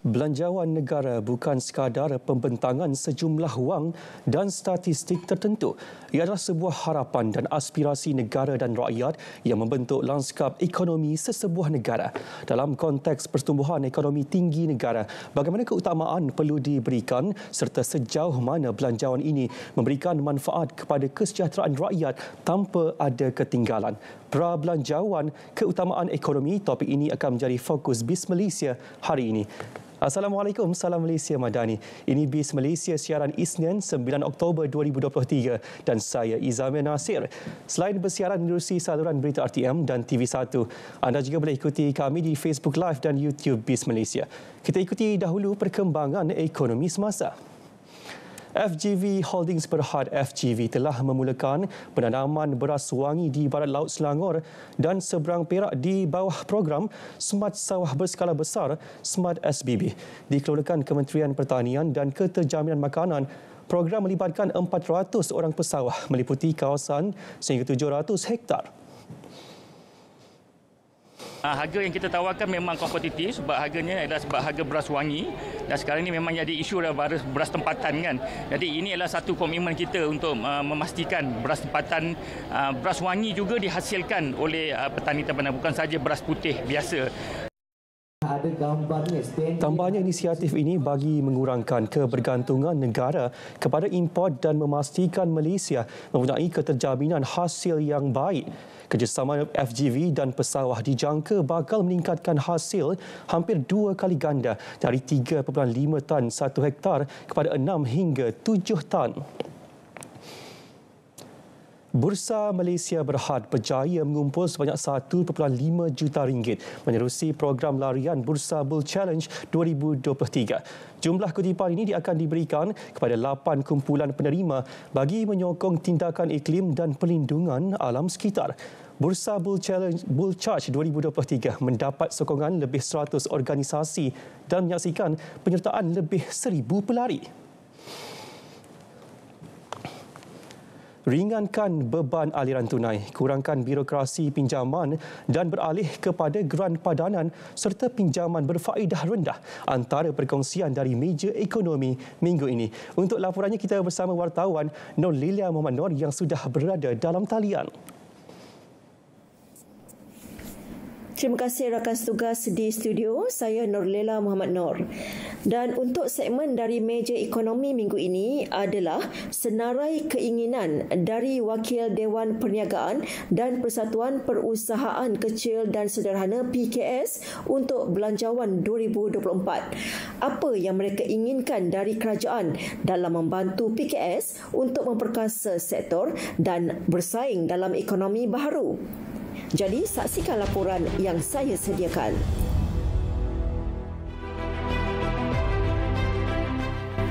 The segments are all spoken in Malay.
Belanjawan negara bukan sekadar pembentangan sejumlah wang dan statistik tertentu. Ia adalah sebuah harapan dan aspirasi negara dan rakyat yang membentuk lanskap ekonomi sesebuah negara. Dalam konteks pertumbuhan ekonomi tinggi negara, bagaimana keutamaan perlu diberikan serta sejauh mana belanjawan ini memberikan manfaat kepada kesejahteraan rakyat tanpa ada ketinggalan. Pra-belanjawan keutamaan ekonomi, topik ini akan menjadi fokus BIS Malaysia hari ini. Assalamualaikum, salam Malaysia Madani. Ini BIS Malaysia siaran Isnin 9 Oktober 2023 dan saya Izamir Nasir. Selain bersiaran menerusi saluran berita RTM dan TV1, anda juga boleh ikuti kami di Facebook Live dan YouTube BIS Malaysia. Kita ikuti dahulu perkembangan ekonomi semasa. FGV Holdings Berhad FGV telah memulakan penanaman beras wangi di barat laut Selangor dan seberang Perak di bawah program Smart Sawah Berskala Besar Smart SBB dikeluarkan Kementerian Pertanian dan Keterjaminan Makanan. Program melibatkan 400 orang pesawah meliputi kawasan sehingga 700 hektar. Harga yang kita tawarkan memang kompetitif sebab harganya adalah sebab harga beras wangi dan sekarang ini memang jadi isu adalah beras tempatan kan. Jadi ini adalah satu komitmen kita untuk memastikan beras tempatan, beras wangi juga dihasilkan oleh petani tabanan, bukan saja beras putih biasa. Tambahnya, inisiatif ini bagi mengurangkan kebergantungan negara kepada import dan memastikan Malaysia mempunyai keterjaminan hasil yang baik. Kerjasama FGV dan pesawah dijangka bakal meningkatkan hasil hampir 2 kali ganda dari 3.5 tan 1 hektar kepada 6 hingga 7 tan. Bursa Malaysia Berhad berjaya mengumpul sebanyak 1.5 juta ringgit menerusi program larian Bursa Bull Challenge 2023. Jumlah kutipan ini akan diberikan kepada 8 kumpulan penerima bagi menyokong tindakan iklim dan perlindungan alam sekitar. Bursa Bull Charge 2023 mendapat sokongan lebih 100 organisasi dan menyaksikan penyertaan lebih 1,000 pelari. Ringankan beban aliran tunai, kurangkan birokrasi pinjaman dan beralih kepada geran padanan serta pinjaman berfaedah rendah antara perkongsian dari meja ekonomi minggu ini. Untuk laporannya kita bersama wartawan Nurlilia Muhammad Nur yang sudah berada dalam talian. Terima kasih rakan tugas di studio, saya Nurlela Muhammad Nur. Dan untuk segmen dari meja ekonomi minggu ini adalah senarai keinginan dari Wakil Dewan Perniagaan dan Persatuan Perusahaan Kecil dan Sederhana PKS untuk Belanjawan 2024. Apa yang mereka inginkan dari kerajaan dalam membantu PKS untuk memperkasa sektor dan bersaing dalam ekonomi baharu? Jadi, saksikan laporan yang saya sediakan.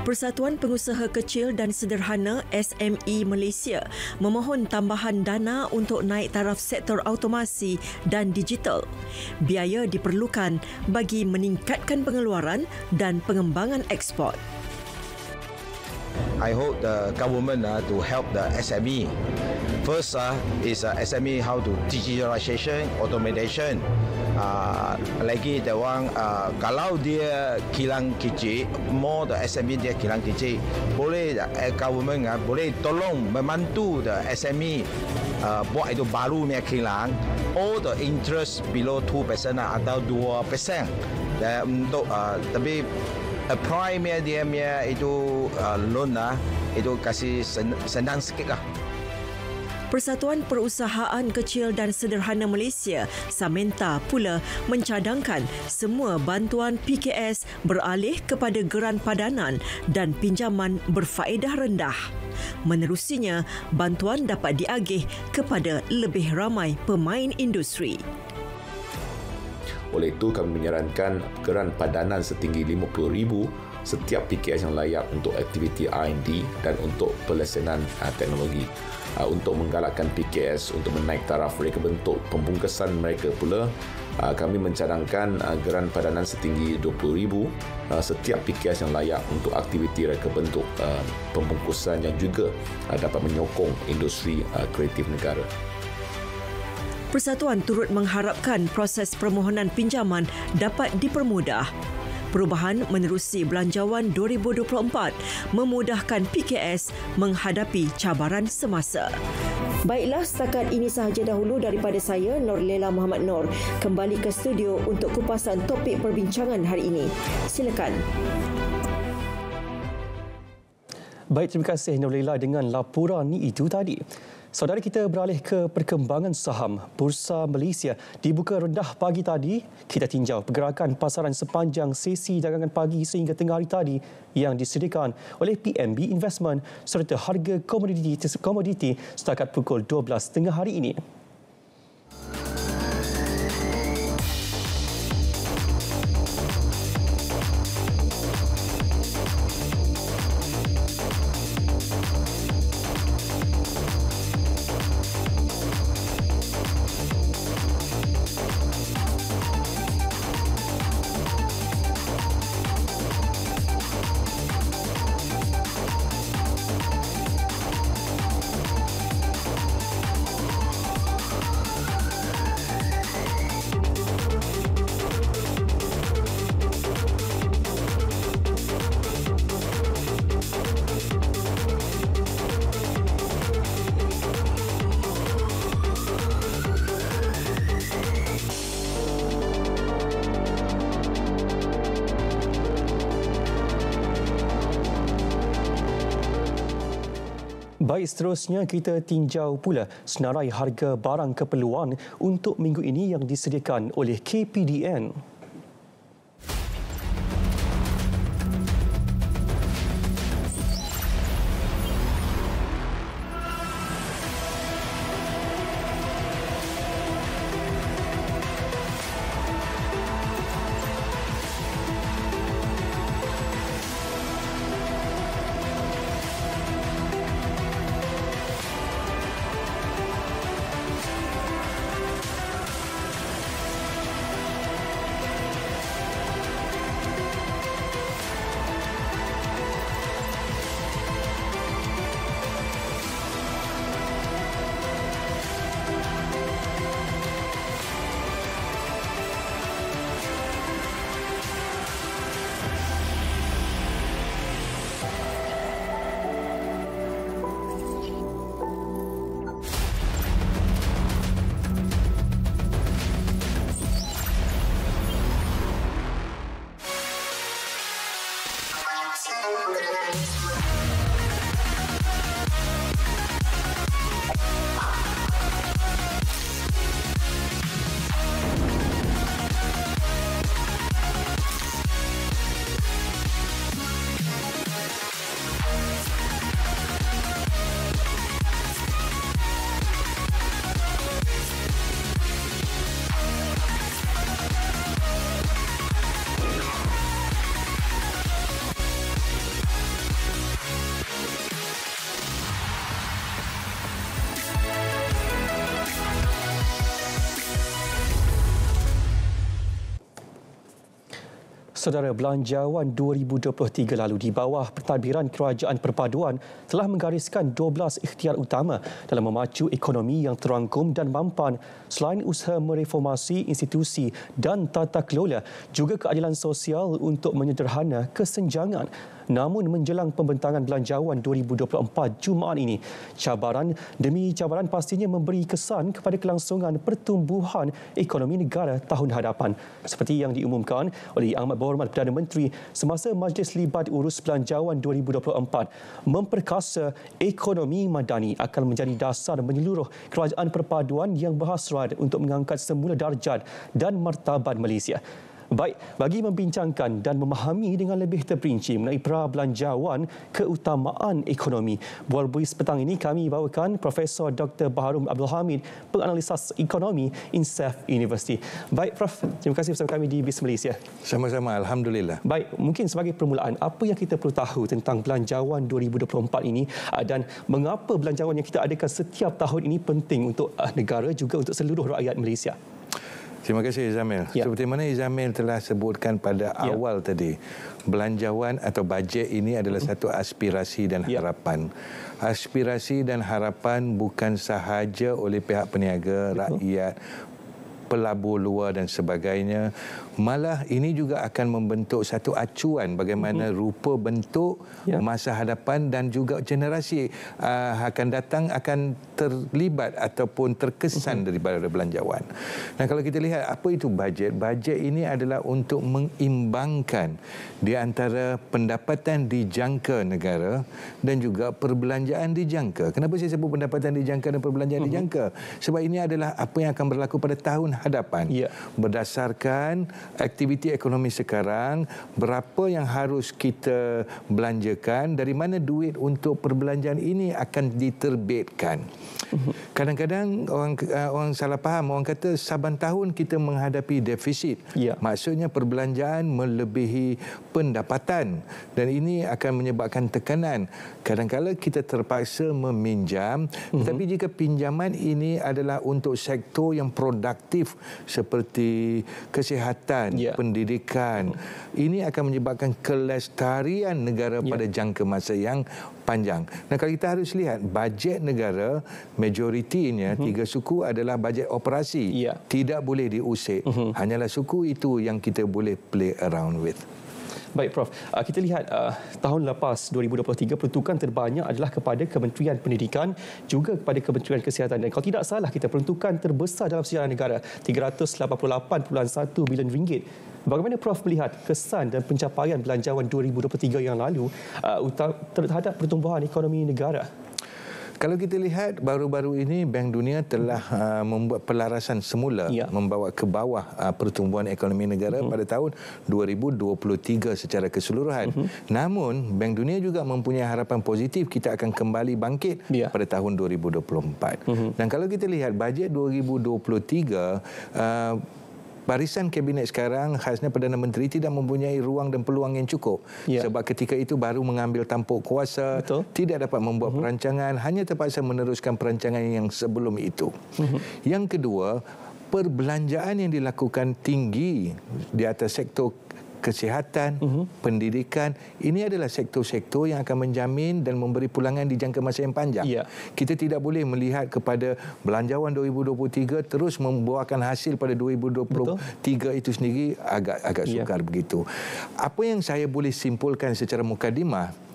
Persatuan Pengusaha Kecil dan Sederhana SME Malaysia memohon tambahan dana untuk naik taraf sektor automasi dan digital. Biaya diperlukan bagi meningkatkan pengeluaran dan pengembangan ekspor. I hope the government to help the SME. First is SME how to digitalization, automation. Lagi the one kalau dia kilang kecil, more the SME dia kilang kecil, boleh government boleh tolong membantu the SME buat itu baru punya kilang. All the interest below 2% atau 2%. Dan untuk tapi prime dia itu loan itu kasih senang sikit lah. Persatuan Perusahaan Kecil dan Sederhana Malaysia Samenta pula mencadangkan semua bantuan PKS beralih kepada geran padanan dan pinjaman berfaedah rendah. Menerusinya, bantuan dapat diagih kepada lebih ramai pemain industri. Oleh itu, kami menyarankan geran padanan setinggi RM50,000 setiap PKS yang layak untuk aktiviti R&D dan untuk pelesenan teknologi. Untuk menggalakkan PKS untuk menaik taraf mereka bentuk pembungkasan mereka pula, kami mencadangkan geran padanan setinggi RM20,000 setiap PKS yang layak untuk aktiviti mereka bentuk pembungkusan yang juga dapat menyokong industri kreatif negara. Persatuan turut mengharapkan proses permohonan pinjaman dapat dipermudah. Perubahan menerusi Belanjawan 2024 memudahkan PKS menghadapi cabaran semasa. Baiklah, setakat ini sahaja dahulu daripada saya, Norlela Muhammad Noor. Kembali ke studio untuk kupasan topik perbincangan hari ini. Silakan. Baik, terima kasih Norlela dengan laporan itu tadi. Saudara, kita beralih ke perkembangan saham. Bursa Malaysia dibuka rendah pagi tadi. Kita tinjau pergerakan pasaran sepanjang sesi dagangan pagi sehingga tengah hari tadi yang disediakan oleh PNB Investment serta harga komoditi setakat pukul 12 hari ini. Baik, seterusnya kita tinjau pula senarai harga barang keperluan untuk minggu ini yang disediakan oleh KPDN. Saudara, Belanjawan 2023 lalu di bawah pentadbiran Kerajaan Perpaduan telah menggariskan 12 ikhtiar utama dalam memacu ekonomi yang terangkum dan mampan selain usaha mereformasi institusi dan tata kelola, juga keadilan sosial untuk menyederhana kesenjangan. Namun menjelang pembentangan Belanjawan 2024 Jumaat ini, cabaran demi cabaran pastinya memberi kesan kepada kelangsungan pertumbuhan ekonomi negara tahun hadapan. Seperti yang diumumkan oleh Yang Amat Berhormat Perdana Menteri semasa Majlis Libat Urus Belanjawan 2024, memperkasa ekonomi madani akan menjadi dasar menyeluruh Kerajaan Perpaduan yang berhasrat untuk mengangkat semula darjat dan martabat Malaysia. Baik, bagi membincangkan dan memahami dengan lebih terperinci mengenai pra-belanjawan keutamaan ekonomi, Bual Buis petang ini kami bawakan Profesor Dr. Baharum Abdul Hamid, penganalisas ekonomi INSAF University. Baik, Prof, terima kasih bersama kami di BIS Malaysia. Sama-sama, Alhamdulillah. Baik, mungkin sebagai permulaan, apa yang kita perlu tahu tentang Belanjawan 2024 ini dan mengapa belanjawan yang kita adakan setiap tahun ini penting untuk negara juga untuk seluruh rakyat Malaysia? Terima kasih, Izamil. Ya. Seperti mana Izamil telah sebutkan pada awal tadi, belanjawan atau bajet ini adalah satu aspirasi dan harapan. Aspirasi dan harapan bukan sahaja oleh pihak peniaga, rakyat, pelabur luar dan sebagainya. Malah ini juga akan membentuk satu acuan bagaimana rupa bentuk masa hadapan dan juga generasi akan datang akan terlibat ataupun terkesan daripada belanjawan. Nah, kalau kita lihat apa itu bajet, bajet ini adalah untuk mengimbangkan di antara pendapatan dijangka negara dan juga perbelanjaan dijangka. Kenapa saya sebut pendapatan dijangka dan perbelanjaan dijangka? Sebab ini adalah apa yang akan berlaku pada tahun hadapan. Berdasarkan aktiviti ekonomi sekarang, berapa yang harus kita belanjakan, dari mana duit untuk perbelanjaan ini akan diterbitkan. Kadang-kadang orang salah faham, orang kata saban tahun kita menghadapi defisit. Maksudnya perbelanjaan melebihi pendapatan dan ini akan menyebabkan tekanan. Kadang-kadang kita terpaksa meminjam, tetapi jika pinjaman ini adalah untuk sektor yang produktif seperti kesihatan, pendidikan, ini akan menyebabkan kelestarian negara pada jangka masa yang panjang. Nah, kalau kita harus lihat bajet negara, majoritinya 3 suku adalah bajet operasi. Tidak boleh diusik. Hanyalah suku itu yang kita boleh play around with. Baik, Prof. Kita lihat tahun lepas 2023 peruntukan terbanyak adalah kepada Kementerian Pendidikan, juga kepada Kementerian Kesihatan. Dan kalau tidak salah, kita peruntukan terbesar dalam sejarah negara, 388.1 bilion ringgit. Bagaimana Prof melihat kesan dan pencapaian belanjawan 2023 yang lalu terhadap pertumbuhan ekonomi negara? Kalau kita lihat baru-baru ini Bank Dunia telah membuat pelarasan semula membawa ke bawah pertumbuhan ekonomi negara pada tahun 2023 secara keseluruhan. Namun Bank Dunia juga mempunyai harapan positif kita akan kembali bangkit pada tahun 2024. Dan kalau kita lihat bajet 2023, barisan kabinet sekarang, khasnya Perdana Menteri, tidak mempunyai ruang dan peluang yang cukup. Sebab ketika itu baru mengambil tampuk kuasa, tidak dapat membuat perancangan, hanya terpaksa meneruskan perancangan yang sebelum itu. Yang kedua, perbelanjaan yang dilakukan tinggi di atas sektor kesihatan, pendidikan, ini adalah sektor-sektor yang akan menjamin dan memberi pulangan di jangka masa yang panjang. Kita tidak boleh melihat kepada belanjawan 2023 terus membuahkan hasil pada 2023 itu sendiri agak sukar begitu. Apa yang saya boleh simpulkan secara mukadimah,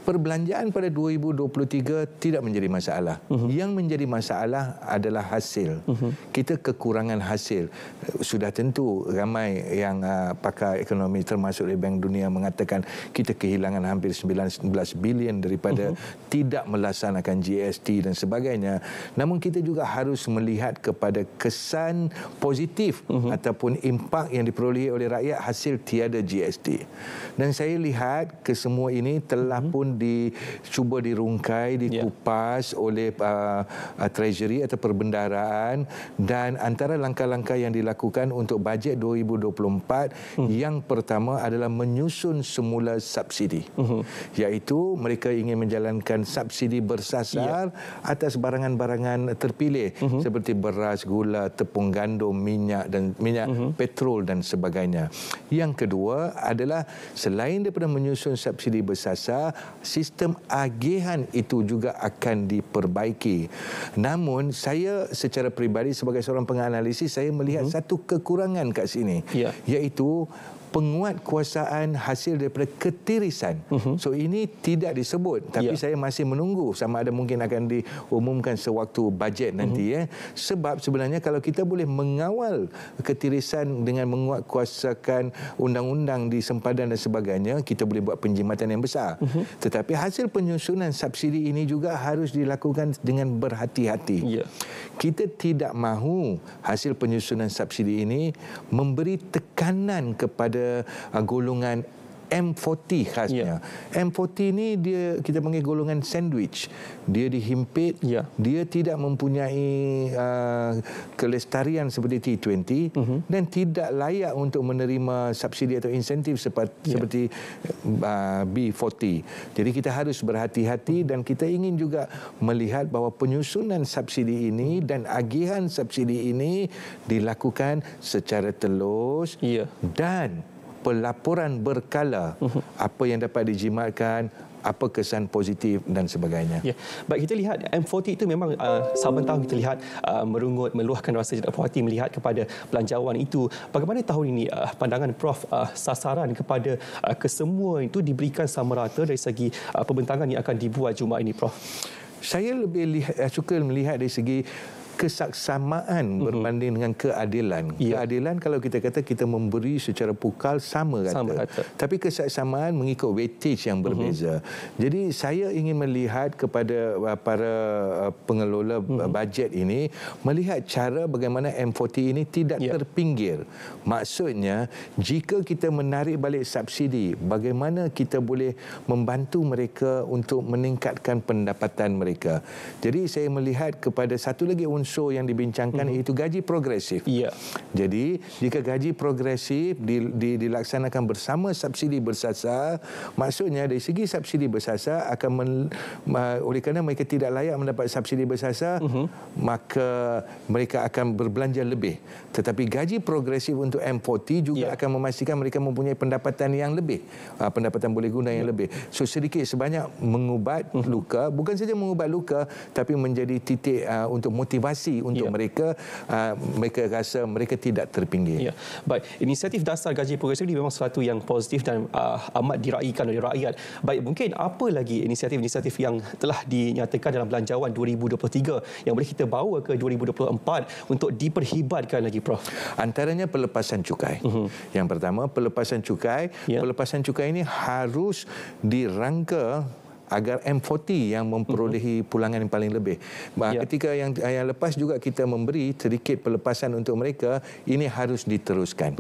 perbelanjaan pada 2023 tidak menjadi masalah. Yang menjadi masalah adalah hasil. Kita kekurangan hasil. Sudah tentu ramai yang pakar ekonomi termasuk dari Bank Dunia mengatakan kita kehilangan hampir 19 bilion daripada tidak melaksanakan GST dan sebagainya. Namun kita juga harus melihat kepada kesan positif ataupun impak yang diperolehi oleh rakyat hasil tiada GST. Dan saya lihat kesemua ini telah pun cuba dirungkai, dikupas oleh Treasury atau perbendaharaan, dan antara langkah-langkah yang dilakukan untuk bajet 2024 yang pertama adalah menyusun semula subsidi, iaitu mereka ingin menjalankan subsidi bersasar atas barangan-barangan terpilih seperti beras, gula, tepung gandum, minyak petrol dan sebagainya. Yang kedua adalah selain daripada menyusun subsidi bersasar, sistem agihan itu juga akan diperbaiki. Namun saya secara peribadi sebagai seorang penganalisis, saya melihat satu kekurangan kat sini, iaitu penguatkuasaan hasil daripada ketirisan. So ini tidak disebut, tapi saya masih menunggu sama ada mungkin akan diumumkan sewaktu bajet nanti. Sebab sebenarnya kalau kita boleh mengawal ketirisan dengan menguatkuasakan undang-undang di sempadan dan sebagainya, kita boleh buat penjimatan yang besar. Tetapi hasil penyusunan subsidi ini juga harus dilakukan dengan berhati-hati. Kita tidak mahu hasil penyusunan subsidi ini memberi tekanan kepada golongan M40 khasnya. M40 ni kita panggil golongan sandwich. Dia dihimpit, dia tidak mempunyai kelestarian seperti T20 dan tidak layak untuk menerima subsidi atau insentif seperti B40. Jadi kita harus berhati-hati dan kita ingin juga melihat bahawa penyusunan subsidi ini dan agihan subsidi ini dilakukan secara telus dan pelaporan berkala apa yang dapat dijimatkan, apa kesan positif dan sebagainya. Ya. Baik, kita lihat M40 itu memang saban tahun kita lihat merungut, meluahkan rasa tidak puas hati melihat kepada belanjawan itu. Bagaimana tahun ini pandangan Prof, sasaran kepada kesemua itu diberikan sama rata dari segi pembentangan yang akan dibuat Jumaat ini, Prof? Saya lebih suka melihat dari segi kesaksamaan berbanding dengan keadilan. Keadilan kalau kita kata kita memberi secara pukal sama rata. Tapi kesaksamaan mengikut weightage yang berbeza. Jadi saya ingin melihat kepada para pengelola bajet ini melihat cara bagaimana M40 ini tidak terpinggir. Maksudnya jika kita menarik balik subsidi, bagaimana kita boleh membantu mereka untuk meningkatkan pendapatan mereka. Jadi saya melihat kepada satu lagi unsur yang dibincangkan iaitu gaji progresif. Jadi jika gaji progresif dilaksanakan bersama subsidi bersasar, maksudnya dari segi subsidi bersasar akan oleh kerana mereka tidak layak mendapat subsidi bersasar, maka mereka akan berbelanja lebih. Tetapi gaji progresif untuk M40 juga akan memastikan mereka mempunyai pendapatan yang lebih, pendapatan boleh guna yang lebih. So sedikit sebanyak mengubat luka, bukan saja mengubat luka tapi menjadi titik untuk motivasi untuk mereka rasa mereka tidak terpinggir. Baik, inisiatif dasar gaji progresif ini memang sesuatu yang positif dan amat diraikan oleh rakyat. Baik, mungkin apa lagi inisiatif-inisiatif yang telah dinyatakan dalam belanjawan 2023 yang boleh kita bawa ke 2024 untuk diperhebatkan lagi, Prof? Antaranya pelepasan cukai. Yang pertama, pelepasan cukai. Pelepasan cukai ini harus dirangka agar M40 yang memperolehi pulangan yang paling lebih. Ketika yang lepas juga kita memberi sedikit pelepasan untuk mereka, ini harus diteruskan.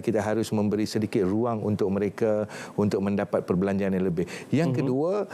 Kita harus memberi sedikit ruang untuk mereka untuk mendapat perbelanjaan yang lebih. Yang kedua,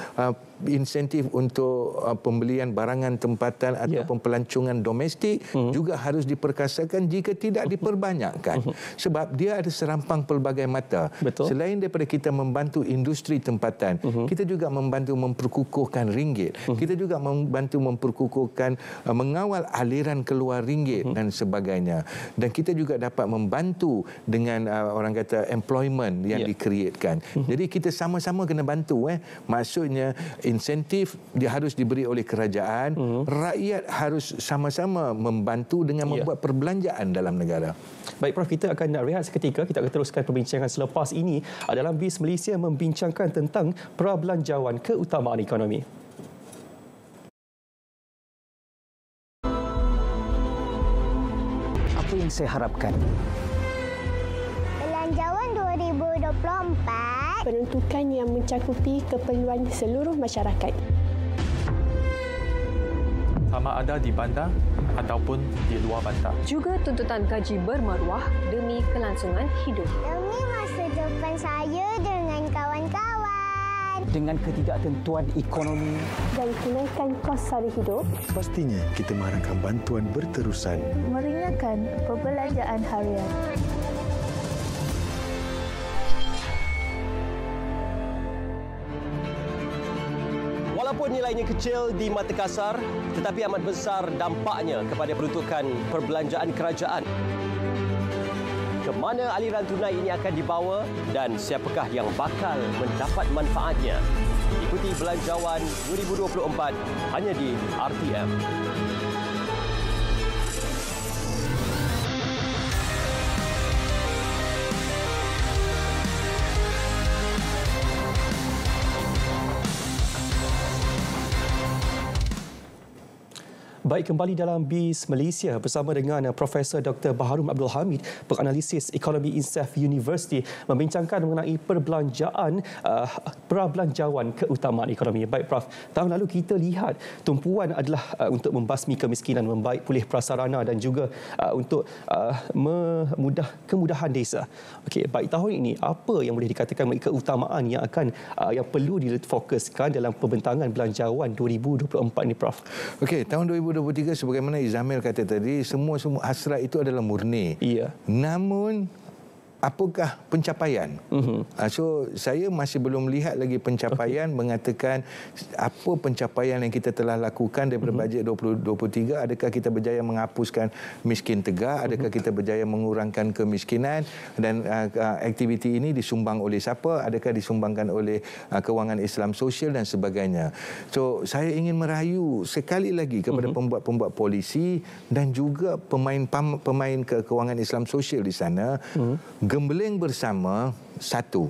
insentif untuk pembelian barangan tempatan ataupun pelancongan domestik juga harus diperkasakan jika tidak diperbanyakkan. Sebab dia ada serampang pelbagai mata. Selain daripada kita membantu industri tempatan, kita juga membantu memperkukuhkan ringgit. Kita juga membantu memperkukuhkan, mengawal aliran keluar ringgit dan sebagainya. Dan kita juga dapat membantu dengan orang kata employment yang dikreatkan. Jadi kita sama-sama kena bantu. Maksudnya insentif dia harus diberi oleh kerajaan, rakyat harus sama-sama membantu dengan membuat perbelanjaan dalam negara. Baik, Prof, kita akan rehat seketika. Kita akan teruskan perbincangan selepas ini dalam BIS Malaysia membincangkan tentang prabelanjawan keutamaan ekonomi. Apa yang saya harapkan? Belanjawan 2024 peruntukan yang mencakupi keperluan seluruh masyarakat. Sama ada di bandar ataupun di luar bandar. Juga tuntutan gaji bermaruah demi kelangsungan hidup. Demi masa depan saya dengan kawan-kawan. Dengan ketidaktentuan ekonomi dan kenaikan kos sara hidup, pastinya kita mengharapkan bantuan berterusan. Meringankan perbelanjaan harian. Walaupun nilainya kecil di mata kasar, tetapi amat besar dampaknya kepada peruntukan perbelanjaan kerajaan. Ke mana aliran tunai ini akan dibawa dan siapakah yang bakal mendapat manfaatnya? Ikuti Belanjawan 2024 hanya di RTM. Baik, kembali dalam BIS Malaysia bersama dengan Profesor Dr. Baharum Abdul Hamid, penganalisis Ekonomi INSAF University, membincangkan mengenai prabelanjawan keutamaan ekonomi. Baik, Prof, tahun lalu kita lihat tumpuan adalah untuk membasmi kemiskinan, membaik pulih prasarana dan juga untuk kemudahan desa. Okey, baik, tahun ini apa yang boleh dikatakan mengenai keutamaan yang yang perlu difokuskan dalam pembentangan belanjawan 2024 ini, Prof? Okey, tahun 2023 sebagaimana Izamil kata tadi, semua hasrat itu adalah murni. Namun apakah pencapaian? So saya masih belum lihat lagi pencapaian mengatakan apa pencapaian yang kita telah lakukan daripada bajet 2023. Adakah kita berjaya menghapuskan miskin tegak? Adakah kita berjaya mengurangkan kemiskinan? Dan aktiviti ini disumbang oleh siapa? Adakah disumbangkan oleh Kewangan Islam Sosial dan sebagainya? So saya ingin merayu sekali lagi kepada pembuat-pembuat polisi dan juga pemain Kewangan Islam Sosial di sana, gembeling bersama satu,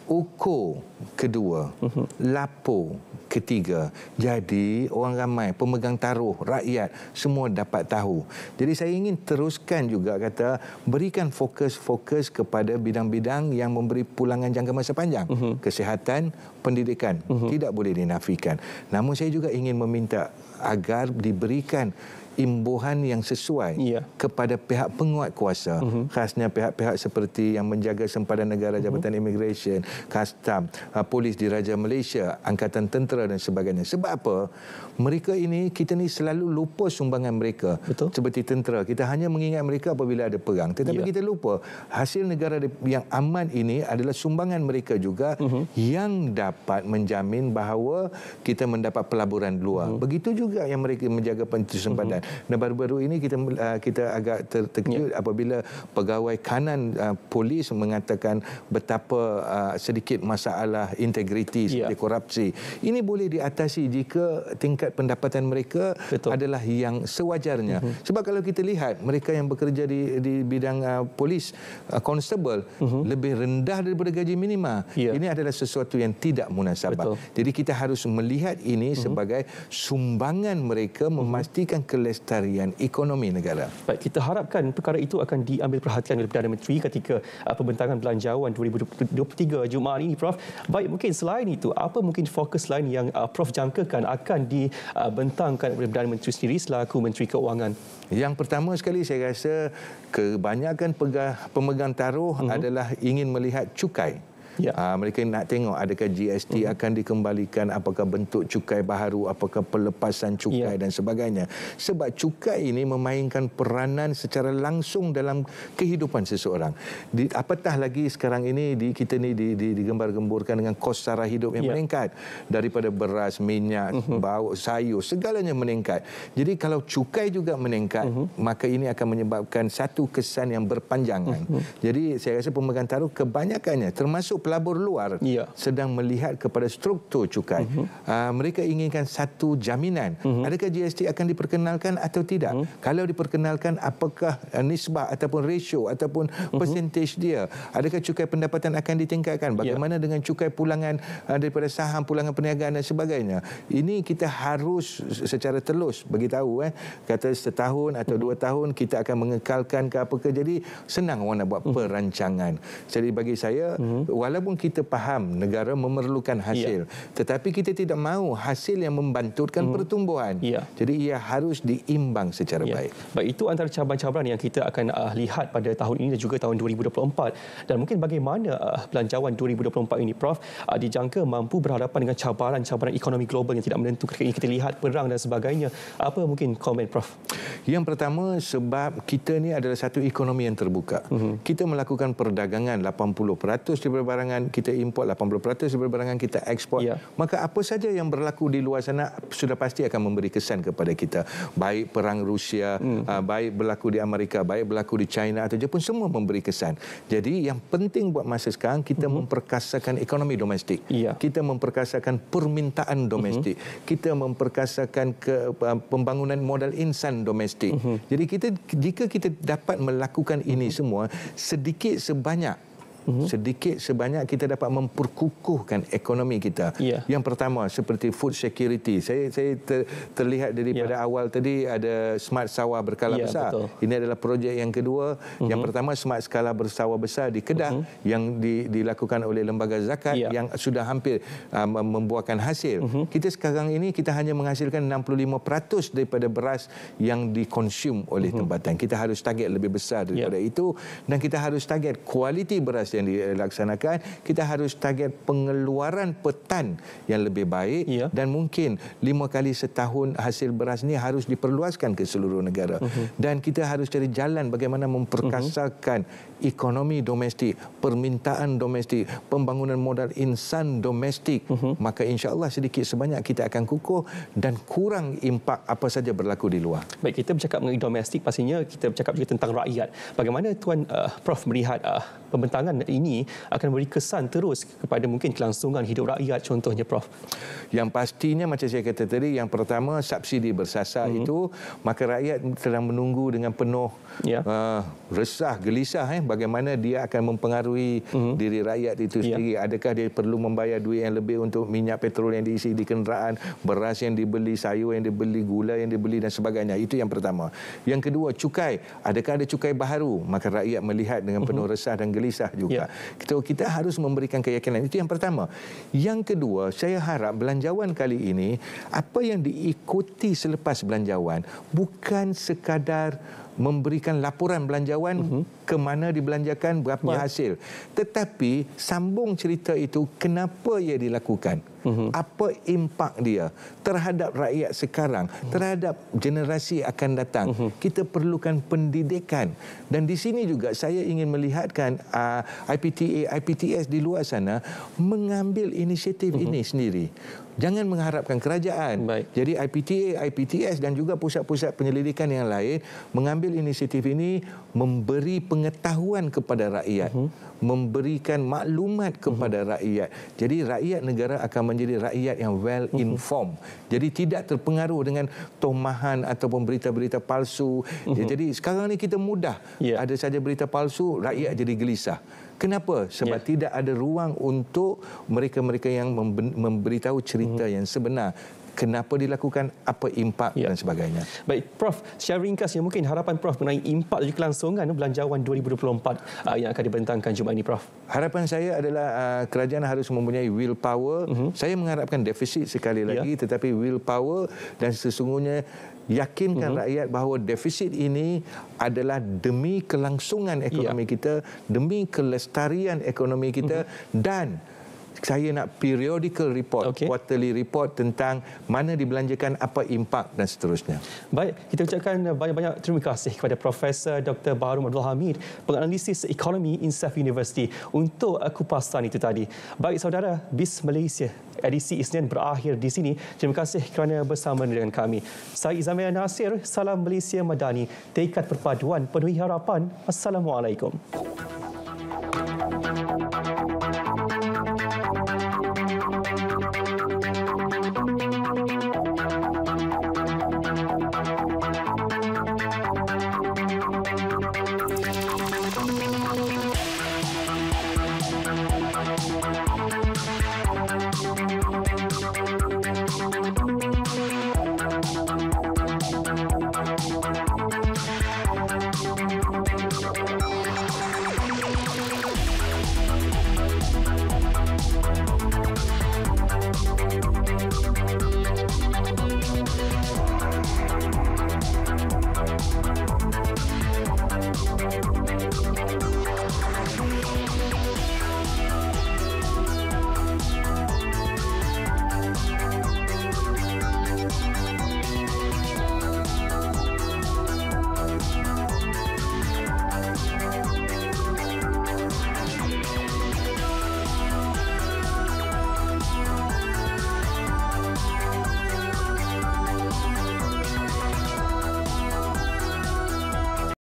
ukur kedua, lapor ketiga. Jadi orang ramai, pemegang taruh, rakyat semua dapat tahu. Jadi saya ingin teruskan juga kata berikan fokus kepada bidang-bidang yang memberi pulangan jangka masa panjang. Kesihatan, pendidikan tidak boleh dinafikan. Namun saya juga ingin meminta agar diberikan imbuhan yang sesuai kepada pihak penguat kuasa, khasnya pihak-pihak seperti yang menjaga sempadan negara, Jabatan Imigresen, Kastam, Polis Diraja Malaysia, Angkatan Tentera dan sebagainya. Sebab apa? Mereka ini, kita ni selalu lupa sumbangan mereka. Seperti tentera, kita hanya mengingat mereka apabila ada perang. Tetapi kita lupa hasil negara yang aman ini adalah sumbangan mereka juga yang dapat menjamin bahawa kita mendapat pelaburan luar. Begitu juga yang mereka menjaga sempadan. Dan baru-baru ini kita agak terkejut apabila pegawai kanan polis mengatakan betapa sedikit masalah integriti seperti korupsi. Ini boleh diatasi jika tingkat pendapatan mereka adalah yang sewajarnya. Sebab kalau kita lihat mereka yang bekerja di bidang polis, constable, lebih rendah daripada gaji minima. Ini adalah sesuatu yang tidak munasabah. Jadi kita harus melihat ini sebagai sumbangan mereka memastikan kelestarian ekonomi negara. Baik, kita harapkan perkara itu akan diambil perhatian oleh Perdana Menteri ketika pembentangan belanjawan 2023 Jumaat ini, Prof. Baik, mungkin selain itu, apa mungkin fokus lain yang Prof jangkakan akan dibentangkan oleh Perdana Menteri sendiri selaku Menteri Keuangan? Yang pertama sekali saya rasa kebanyakan pemegang taruh adalah ingin melihat cukai. Mereka nak tengok adakah GST akan dikembalikan, apakah bentuk cukai baharu, apakah pelepasan cukai dan sebagainya. Sebab cukai ini memainkan peranan secara langsung dalam kehidupan seseorang. Apatah lagi sekarang ini kita ni digembar-gemburkan dengan kos sara hidup yang meningkat, daripada beras, minyak, bau, sayur, segalanya meningkat. Jadi kalau cukai juga meningkat, maka ini akan menyebabkan satu kesan yang berpanjangan. Jadi saya rasa pemegang taruh kebanyakannya termasuk pelabur luar sedang melihat kepada struktur cukai. Mereka inginkan satu jaminan. Adakah GST akan diperkenalkan atau tidak? Kalau diperkenalkan, apakah nisbah ataupun ratio ataupun percentage dia? Adakah cukai pendapatan akan ditingkatkan? Bagaimana dengan cukai pulangan daripada saham, pulangan perniagaan dan sebagainya? Ini kita harus secara telus beritahu. Kata setahun atau 2 tahun kita akan mengekalkan ke apakah. Jadi senang orang nak buat perancangan. Jadi bagi saya, walaupun kita faham negara memerlukan hasil, tetapi kita tidak mahu hasil yang membantutkan pertumbuhan. Jadi ia harus diimbang secara baik. Baik, itu antara cabaran-cabaran yang kita akan lihat pada tahun ini dan juga tahun 2024. Dan mungkin bagaimana belanjawan 2024 ini, Prof, dijangka mampu berhadapan dengan cabaran-cabaran ekonomi global yang tidak menentu ketika ini kita lihat perang dan sebagainya. Apa mungkin komen, Prof? Yang pertama, sebab kita ni adalah satu ekonomi yang terbuka. Kita melakukan perdagangan 80% daripada barangan kita import, 80% daripada barangan kita ekspor. Maka apa saja yang berlaku di luar sana sudah pasti akan memberi kesan kepada kita. Baik perang Rusia, baik berlaku di Amerika, baik berlaku di China atau Jepun, semua memberi kesan. Jadi yang penting buat masa sekarang kita memperkasakan ekonomi domestik. Kita memperkasakan permintaan domestik. Kita memperkasakan pembangunan modal insan domestik. Jadi jika kita dapat melakukan ini semua sedikit sebanyak kita dapat memperkukuhkan ekonomi kita. Yang pertama seperti food security. Saya terlihat daripada awal tadi ada smart sawah berskala besar. Betul. Ini adalah projek yang kedua. Yang pertama smart skala bersawah besar di Kedah yang dilakukan oleh lembaga zakat yang sudah hampir membuahkan hasil. Kita sekarang ini kita hanya menghasilkan 65% daripada beras yang dikonsum oleh tempatan. Kita harus target lebih besar daripada itu, dan kita harus target kualiti beras yang dilaksanakan, kita harus target pengeluaran per tan yang lebih baik dan mungkin 5 kali setahun hasil beras ni harus diperluaskan ke seluruh negara. Dan kita harus cari jalan bagaimana memperkasakan ekonomi domestik, permintaan domestik, pembangunan modal insan domestik. Maka insya-Allah sedikit sebanyak kita akan kukuh dan kurang impak apa saja berlaku di luar. Baik, kita bercakap mengenai domestik, pastinya kita bercakap juga tentang rakyat. Bagaimana Tuan Prof melihat pembentangan ini akan beri kesan terus kepada mungkin kelangsungan hidup rakyat, contohnya Prof? Yang pastinya macam saya kata tadi, yang pertama subsidi bersasar itu, maka rakyat sedang menunggu dengan penuh resah, gelisah bagaimana dia akan mempengaruhi diri rakyat itu sendiri. Adakah dia perlu membayar duit yang lebih untuk minyak petrol yang diisi di kenderaan, beras yang dibeli, sayur yang dibeli, gula yang dibeli dan sebagainya. Itu yang pertama. Yang kedua, cukai. Adakah ada cukai baharu? Maka rakyat melihat dengan penuh resah dan gelisah juga. Kita harus memberikan keyakinan. Itu yang pertama. Yang kedua, saya harap belanjawan kali ini, apa yang diikuti selepas belanjawan bukan sekadar memberikan laporan belanjawan ke mana dibelanjakan, berapa hasil. Tetapi sambung cerita itu, kenapa ia dilakukan? Apa impak dia terhadap rakyat sekarang, terhadap generasi akan datang. Kita perlukan pendidikan. Dan di sini juga saya ingin melihatkan IPTA, IPTS di luar sana mengambil inisiatif ini sendiri. Jangan mengharapkan kerajaan. Jadi IPTA, IPTS dan juga pusat-pusat penyelidikan yang lain mengambil inisiatif ini, memberi pengetahuan kepada rakyat, memberikan maklumat kepada rakyat. Jadi rakyat negara akan menjadi rakyat yang well informed. Jadi tidak terpengaruh dengan tomahan ataupun berita-berita palsu. Jadi sekarang ni kita mudah ada saja berita palsu, rakyat jadi gelisah. Kenapa? Sebab tidak ada ruang untuk mereka-mereka yang memberitahu cerita yang sebenar. Kenapa dilakukan, apa impak dan sebagainya. Baik, Prof, secara ringkasnya mungkin harapan Prof mengenai impak dan kelangsungan belanjawan 2024 yang akan dibentangkan Jumaat ini, Prof. Harapan saya adalah kerajaan harus mempunyai willpower. Saya mengharapkan defisit sekali lagi, tetapi willpower dan sesungguhnya yakinkan rakyat bahawa defisit ini adalah demi kelangsungan ekonomi kita, demi kelestarian ekonomi kita dan saya nak periodical report, quarterly report tentang mana dibelanjakan, apa impak dan seterusnya. Baik, kita ucapkan banyak-banyak terima kasih kepada Profesor Dr. Baharum Abdul Hamid, penganalisis ekonomi Insaf University untuk kupasan itu tadi. Baik saudara, BIS Malaysia edisi Isnin berakhir di sini. Terima kasih kerana bersama dengan kami. Saya Izamil Nasir, salam Malaysia Madani, tekad perpaduan penuhi harapan. Assalamualaikum.